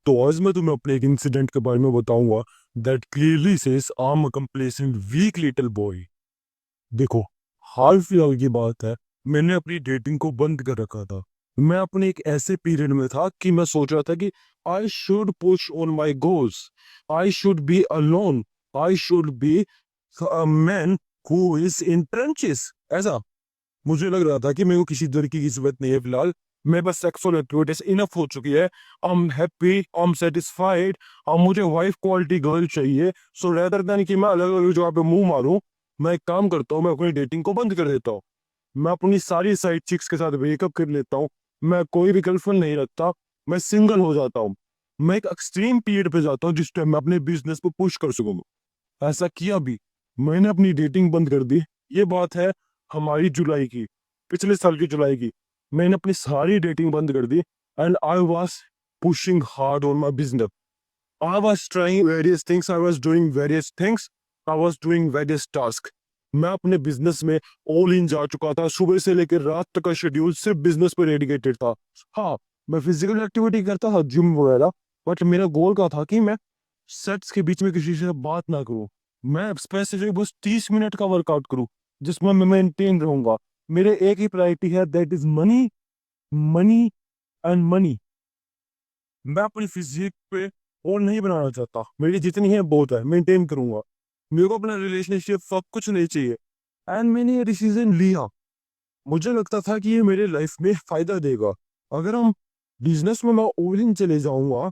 तो आज मैं तुम्हें अपने एक इंसिडेंट के बारे में बताऊंगा that clearly says I am a complacent weak little boy. देखो, हाल फिलहाल की बात है, मैंने अपनी डेटिंग को बंद कर रखा था। मैं अपने एक ऐसे पीरियड में था कि मैं सोच रहा था कि I should push on my goals, I should be alone, I should be a man who is in trenches. ऐसा मुझे लग रहा था कि मेरे को किसी लड़की की जरूरत नहीं है फिलहाल। मैं बस सेक्सुअल एक्टिविटीज इनफ हो चुकी है। I am happy, I am satisfied. और मुझे वाइफ क्वालिटी गर्ल चाहिए। सो रेदर देन कि मैं अलग अलग जगह पे मुंह मारूं, मैं एक काम करता हूँ, मैं अपनी डेटिंग को बंद कर देता हूँ। मैं अपनी सारी साइड चिक्स के साथ ब्रेकअप कर लेता हूँ। मैं कोई भी गर्लफ्रेंड नहीं रखता। मैं सिंगल हो जाता हूँ। मैं एक एक्सट्रीम पीरियड पे जाता हूँ जिस टाइम मैं अपने बिजनेस को पुश कर सकूँ। ऐसा किया भी। मैंने अपनी डेटिंग बंद कर दी। ये बात है हमारी जुलाई की, पिछले साल की जुलाई की। मैंने अपनी सारी डेटिंग बंद कर दी and I was pushing hard on my business. I was trying various things. I was doing various things. I was doing various tasks. मैं अपने बिजनेस में ऑल इन जा चुका था। सुबह से लेकर रात तक का शेड्यूल सिर्फ बिजनेस पर डेडिकेटेड था। हाँ, मैं फिजिकल एक्टिविटी करता था, जिम वगैरह। बट मेरा गोल का था कि मैं सेट्स के बीच में किसी से बात ना करूं। मैं स्पेसिफिक बस 30 मिनट का वर्कआउट करूं जिसमें मैं मेंटेन रहूंगा। मेरे एक ही प्रायोरिटी है, that is money, money and money. मैं अपनी फिजिक पे और नहीं बनाना चाहता। मेरी जितनी है बहुत है, मेंटेन करूंगा। मेरे को अपना रिलेशनशिप सब कुछ नहीं चाहिए। एंड मैंने ये डिसीजन लिया। मुझे लगता था कि ये मेरे लाइफ में फायदा देगा। अगर हम बिजनेस में मैं ऑल इन चले जाऊंगा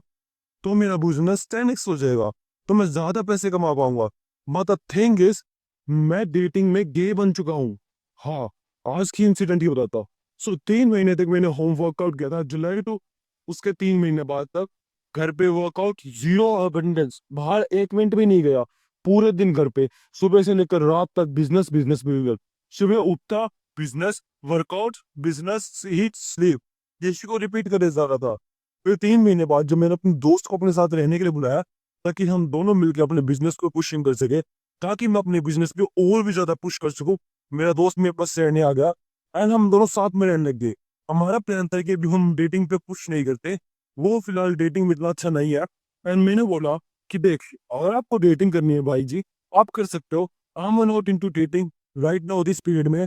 तो मेरा बिजनेस 10x हो जाएगा, तो मैं ज्यादा पैसे कमा पाऊंगा। बट द थिंग इज, मैं डेटिंग में गे बन चुका हूँ। हाँ, आज की इंसिडेंट ही बताता हूँ। सो 3 महीने तक मैंने होम वर्कआउट किया था, जुलाई टू उसके 3 महीने बाद तक घर पे वर्कआउट, जीरो अबंडेंस, बाहर 1 मिनट भी नहीं गया। पूरे दिन घर पे, सुबह से लेकर रात तक बिजनेस, बिजनेस, बिजनेस। सुबह उठता, बिजनेस, वर्कआउट, बिजनेस, ईट, स्लीप, इसी को रिपीट करे जा रहा था। फिर 3 महीने बाद जब मैंने अपने दोस्त को अपने साथ रहने के लिए बुलाया ताकि हम दोनों मिलकर अपने बिजनेस को पुशिंग कर सके, ताकि मैं अपने बिजनेस पे और भी ज्यादा पुश कर सकूं, मेरा दोस्त मेरे पास रहने आ गया एंड हम दोनों साथ में रहने लग गए। हमारा प्लान था कि अभी हम डेटिंग पे पुश नहीं करते। वो फिलहाल डेटिंग में इतना अच्छा नहीं है। एंड मैंने बोला कि देख, अगर आपको डेटिंग करनी है भाई जी, आप कर सकते हो। I am not into dating right now this period में।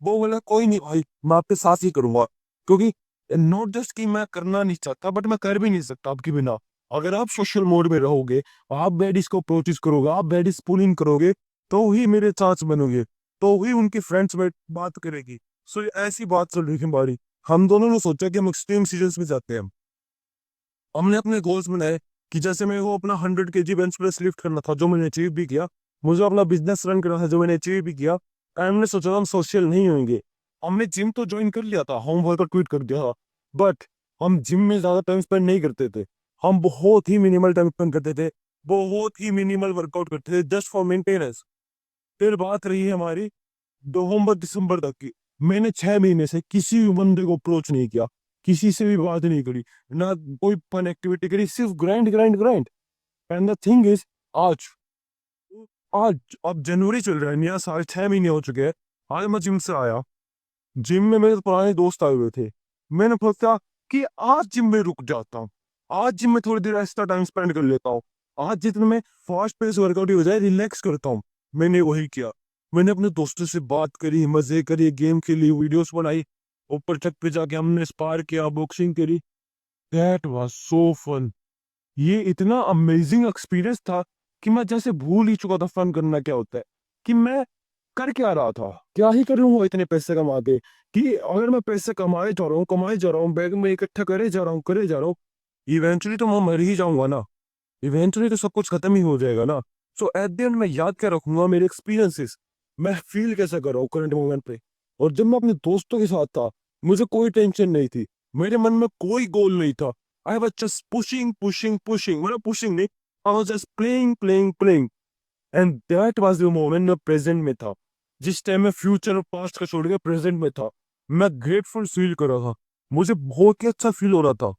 वो बोला कोई नहीं भाई, मैं आपके साथ ही करूंगा। क्योंकि नॉट जस्ट कि मैं करना नहीं चाहता, बट मैं कर भी नहीं सकता आपके बिना। अगर आप सोशल मोड में रहोगे, आप बैडिस को अप्रोचेस करोगे, आप बैडिस पुलिंग करोगे, तो ही मेरे चांस बनोगे, तो ही उनके फ्रेंड्स में बात करेगी। सो ऐसी बात चल रही थी हमारी। हम दोनों ने सोचा कि हम एक्सट्रीम सीजन्स में जाते हैं। हमने अपने गोल्स बनाए कि जैसे मेरे को अपना 100 kg बेंच प्रेस लिफ्ट करना था, जो मैंने अचीव भी किया। मुझे अपना बिजनेस रन करना था, जो मैंने अचीव भी किया। एंड हमने सोचा हम सोशल नहीं होंगे। हमने जिम तो ज्वाइन कर लिया था, होम वर्कआउट क्विट कर दिया था। बट हम जिम में ज्यादा टाइम स्पेंड नहीं करते थे। हम बहुत ही मिनिमल टाइम स्पेंड करते थे, बहुत ही मिनिमल वर्कआउट करते थे, जस्ट फॉर मेंटेनेंस। फिर बात रही है हमारी नवंबर दिसंबर तक की। मैंने 6 महीने से किसी भी बंदे को अप्रोच नहीं किया, किसी से भी बात नहीं करी, ना कोई फन एक्टिविटी करी, सिर्फ grind, grind, grind. And the thing is, आज आज अब जनवरी चल रहा है, नया साल, 6 महीने हो चुके हैं। आज मैं जिम से आया। जिम में मेरे पुराने दोस्त आए हुए थे। मैंने सोचा कि आज जिम में रुक जाता हूँ, आज जिम में थोड़ी देर एक्स्ट्रा टाइम स्पेंड कर लेता हूँ। आज जितने में फास्ट पेस वर्कआउट हो जाए, रिलैक्स करता हूँ। मैंने वही किया। मैंने अपने दोस्तों से बात करी, मजे करी, गेम खेली, वीडियोस बनाई। ऊपर छत पे जाके हमने स्पार किया, बॉक्सिंग करी। That was so fun. ये इतना अमेजिंग एक्सपीरियंस था कि मैं जैसे भूल ही चुका था फन करना क्या होता है। कि मैं कर क्या रहा था, क्या ही करूंगा इतने पैसे कमा के। कि अगर मैं पैसे कमाए जा रहा हूँ, कमाए जा रहा हूँ, बैग में इकट्ठा करे जा रहा हूँ, करे जा रहा हूँ, इवेंचुअली तो मैं मर ही जाऊंगा ना। इवेंचुअली तो सब कुछ खत्म ही हो जाएगा ना। सो एट द एंड मैं याद क्या रखूंगा, मेरे एक्सपीरियंसेस, मैं फील कैसे कर रहा हूँ करंट मोमेंट पे। और जब मैं अपने दोस्तों के साथ था, मुझे कोई टेंशन नहीं थी, मेरे मन में कोई गोल नहीं था। I was just pushing, pushing, pushing, मतलब पुशिंग नहीं, I was just playing, playing, playing. And that was the moment मैं प्रेजेंट में था। जिस टाइम मैं फ्यूचर और पास्ट का छोड़ के प्रेजेंट में था, मैं ग्रेटफुल फील कर रहा था। मुझे बहुत ही अच्छा फील हो रहा था।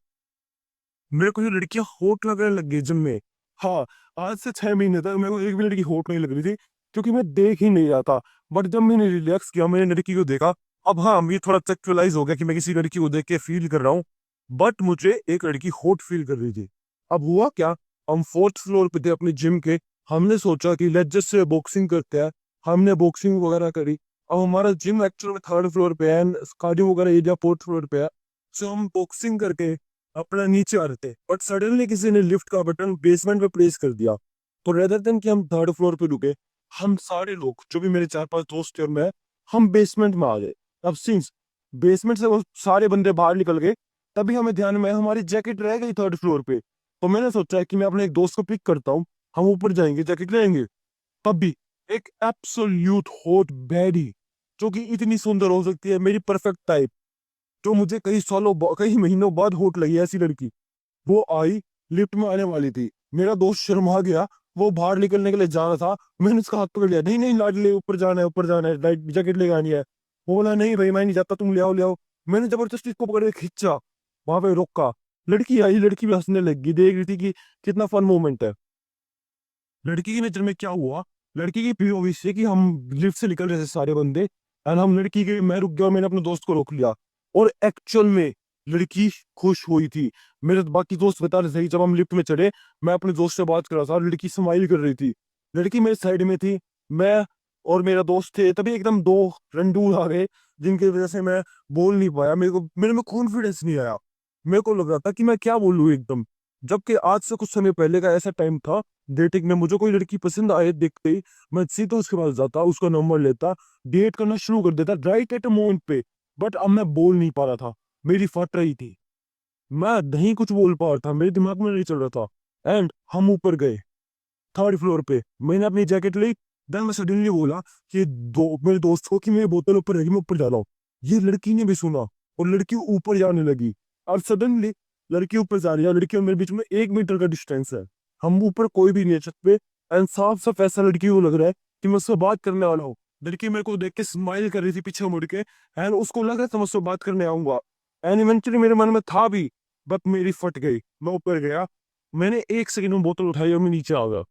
मेरे को ये लड़कियां होट लगने लग गई जिम में। हाँ, आज से 6 महीने तक मेरे को एक भी लड़की होट नहीं लग रही थी, क्योंकि मैं देख ही नहीं रहा था। बट जब मैंने रिलैक्स किया, मैंने लड़की को देखा। अब हाँ, ये थोड़ा सेक्सुअलाइज हो गया कि मैं किसी लड़की को देख के फील कर रहा हूँ। बट मुझे एक लड़की होट फील कर रही थी। अब हुआ क्या, हम फोर्थ फ्लोर पे थे अपने जिम के। हमने सोचा कि लेट्स जस्ट से बॉक्सिंग करते हैं। हमने बॉक्सिंग वगैरह करी। अब हमारा जिम एक्चुअल में थर्ड फ्लोर पे है, कार्डियो वगैरह एरिया फोर्थ फ्लोर पे है। सो हम बॉक्सिंग करके अपना नीचे आ रहे थे, बट सडनली किसी ने लिफ्ट का बटन बेसमेंट पे प्रेस कर दिया। तो रेदर देन कि हम थर्ड फ्लोर पे रुके, हम सारे लोग जो भी मेरे 4-5 दोस्त थे और मैं, हम बेसमेंट में आ गए। अब सिंस बेसमेंट से वो सारे बंदे बाहर निकल गए, तभी हमें ध्यान में हमारी जैकेट रह गई थर्ड फ्लोर पे। तो मैंने सोचा कि मैं अपने एक दोस्त को पिक करता हूँ, हम ऊपर जाएंगे जैकेट लेंगे। तब भी एक एब्सोल्यूट हॉट बैडी, जो कि इतनी सुंदर हो सकती है, मेरी परफेक्ट टाइप, जो मुझे कई महीनों बाद हॉट लगी, ऐसी लड़की वो आई, लिफ्ट में आने वाली थी। मेरा दोस्त शर्मा गया, वो बाहर निकलने के लिए जा रहा था। मैंने उसका हाथ पकड़ लिया, नहीं नहीं लाडले, ऊपर जाना है, ऊपर जाना है, लाइट जैकेट लेके आनी है। वो बोला नहीं भाई मैं नहीं जाता, तुम ले आओ ले आओ। मैंने जबरदस्ती इसको पकड़ के खींचा, वहां पे रोका। लड़की आई, लड़की भी हंसने लगी, देख रही थी कि कितना फन मोमेंट है। लड़की की नजर में क्या हुआ, लड़की की पीओवी से कि हम लिफ्ट से निकल रहे थे सारे बंदे, एंड हम लड़की के, मैं रुक गया और मैंने अपने दोस्त को रोक लिया। और एक्चुअल में लड़की खुश हुई थी। मेरे बाकी दोस्त बता रहे थे कि जब हम लिफ्ट में चढ़े, मैं अपने दोस्त से बात कर रहा था, लड़की स्माइल कर रही थी। लड़की मेरे साइड में थी, मैं और मेरा दोस्त थे। तभी एकदम दो रंडू आ गए, जिनकी वजह से मैं बोल नहीं पाया। मेरे में कॉन्फिडेंस नहीं आया। मेरे को लग रहा था कि मैं क्या बोलूं एकदम। जबकि आज से कुछ समय पहले का ऐसा टाइम था, डेटिंग में मुझे कोई लड़की पसंद आए दिखते ही मैं सीधा उसके पास जाता, उसका नंबर लेता, डेट करना शुरू कर देता राइट एट अ मोमेंट पे। बट अब मैं बोल नहीं पा रहा था, मेरी फट रही थी, मैं नहीं कुछ बोल पा रहा था, मेरे दिमाग में नहीं चल रहा था। एंड हम ऊपर गए थर्ड फ्लोर पे, मैंने अपनी जैकेट ली। देन मैं सडनली बोला कि मेरे दोस्त को कि मेरी बोतल ऊपर रहेगी, मैं ऊपर जा रहा हूँ। ये लड़की ने भी सुना और लड़की ऊपर जाने लगी। और सडनली लड़की ऊपर जा रही है, लड़की और मेरे बीच में 1 मीटर का डिस्टेंस है। हम ऊपर कोई भी नहीं है छत पे। एंड साफ साफ ऐसा लड़की को लग रहा है कि मैं उससे बात करने वाला हूँ। लड़की मेरे को देख के स्माइल कर रही थी पीछे मुड़ के, एंड उसको लग रहा था मैं उससे बात करने आऊंगा। एंड इवेंचुअली मेरे मन में था भी, बट मेरी फट गई। मैं ऊपर गया, मैंने 1 सेकंड में बोतल उठाई और मैं नीचे आ गया।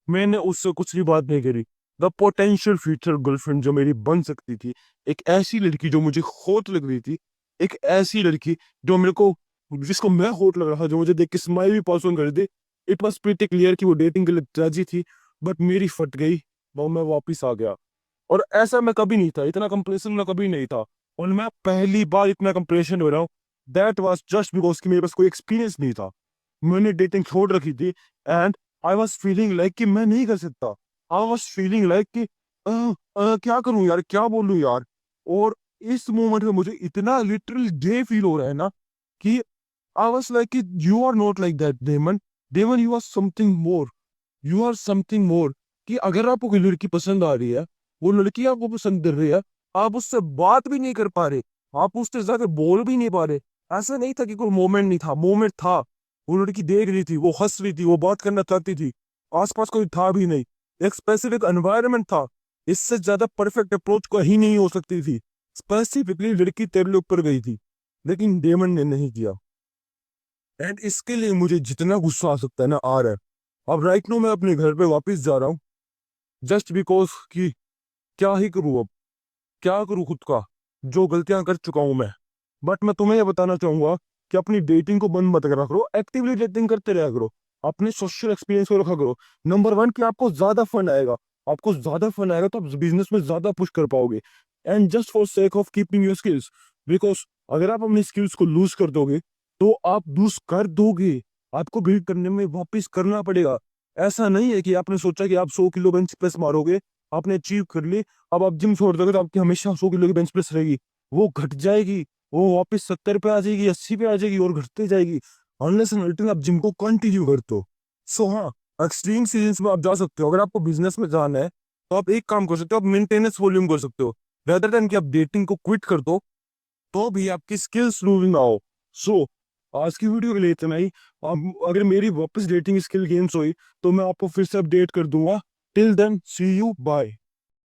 मैंने उससे कुछ भी बात नहीं करी। द पोटेंशियल फ्यूचर गर्लफ्रेंड जो मेरी बन सकती थी, एक ऐसी लड़की जो मुझे होट लग रही थी, एक ऐसी लड़की जो मेरे को, जिसको मैं होट लग रहा था, जो मुझे देख के स्माइल भी पास ऑन कर दे। इट वॉज प्रीटी क्लियर कि वो डेटिंग के लिए राजी थी, बट मेरी फट गई। वो मैं वापिस आ गया। और ऐसा मैं कभी नहीं था, इतना कंप्रेशन मैं कभी नहीं था। और मैं पहली बार इतना कंप्रेशन हो रहा हूँ। दैट वॉज जस्ट बिकॉज कि मेरे पास कोई एक्सपीरियंस नहीं था। मैंने डेटिंग छोड़ रखी थी, and I was feeling like कि मैं नहीं कर सकता। आई वॉज फीलिंग लाइक कि क्या करूं यार, क्या बोलूं यार। और इस मोमेंट में मुझे इतना लिटरल डे फील हो रहा है ना, कि आई वॉज लाइक कि you are not like that demon. Demon you are something more, you are something more. कि अगर आपको कोई लड़की पसंद आ रही है, वो लड़की आपको पसंद कर रही है, आप उससे बात भी नहीं कर पा रहे, आप उससे जाकर बोल भी नहीं पा रहे। ऐसा नहीं था कि कोई मोमेंट नहीं था, मोमेंट था। वो लड़की देख रही थी, वो हंस रही थी, वो बात करना चाहती थी। आसपास कोई था भी नहीं, एक स्पेसिफिक एनवायरनमेंट था। इससे ज्यादा परफेक्ट अप्रोच कहीं नहीं हो सकती थी। स्पेसिफिकली लड़की तेरे ऊपर गई थी, लेकिन डेमन ने नहीं किया। एंड इसके लिए मुझे जितना गुस्सा आ सकता है ना, आ रहा है। अब राइट नो मैं अपने घर पे वापस जा रहा हूँ, जस्ट बिकॉज कि क्या ही करूँ अब, क्या करूँ खुद का, जो गलतियां कर चुका हूं मैं। बट मैं तुम्हें यह बताना चाहूंगा कि अपनी डेटिंग को बंद मत करा करो, एक्टिवली डेटिंग करते रहा करो, अपने सोशल एक्सपीरियंस को रखा करो। नंबर वन कि आपको ज्यादा फन आएगा, आपको ज्यादा फन आएगा तो आप बिजनेस में ज्यादा पुश कर पाओगे। And just for sake of keeping your skills, because अगर आप अपनी स्किल्स को लूज कर दोगे, तो आप लूज कर दोगे, आपको बिल्ड करने में वापस करना पड़ेगा। ऐसा नहीं है कि आपने सोचा कि आप 100 किलो बेंच प्रेस मारोगे, आपने अचीव कर ली, अब आप जिम छोड़ दोगे तो आपकी हमेशा 100 किलो की बेंच प्रेस रहेगी। वो घट जाएगी, वो वापस 70 पे आ जाएगी, 80 पे आ जाएगी और घटते जाएगी, अनलेस एंड अनटिल आप जिम को कंटिन्यू करते हो। सो हाँ, एक्सट्रीम सीजन्स में आप जा सकते हो। अगर आपको बिजनेस में जाना है, तो आप एक काम कर सकते हो, आप मेंटेनेंस वॉल्यूम कर सकते हो, रेदर देन कि आप डेटिंग को क्विट कर दो, तो भी आपकी स्किल्स लूज ना हो। सो आज की वीडियो के लिए इतना ही। अगर मेरी वापस डेटिंग स्किल गेम्स हुई, तो मैं आपको फिर से अपडेट कर दूंगा। Till then see you, bye.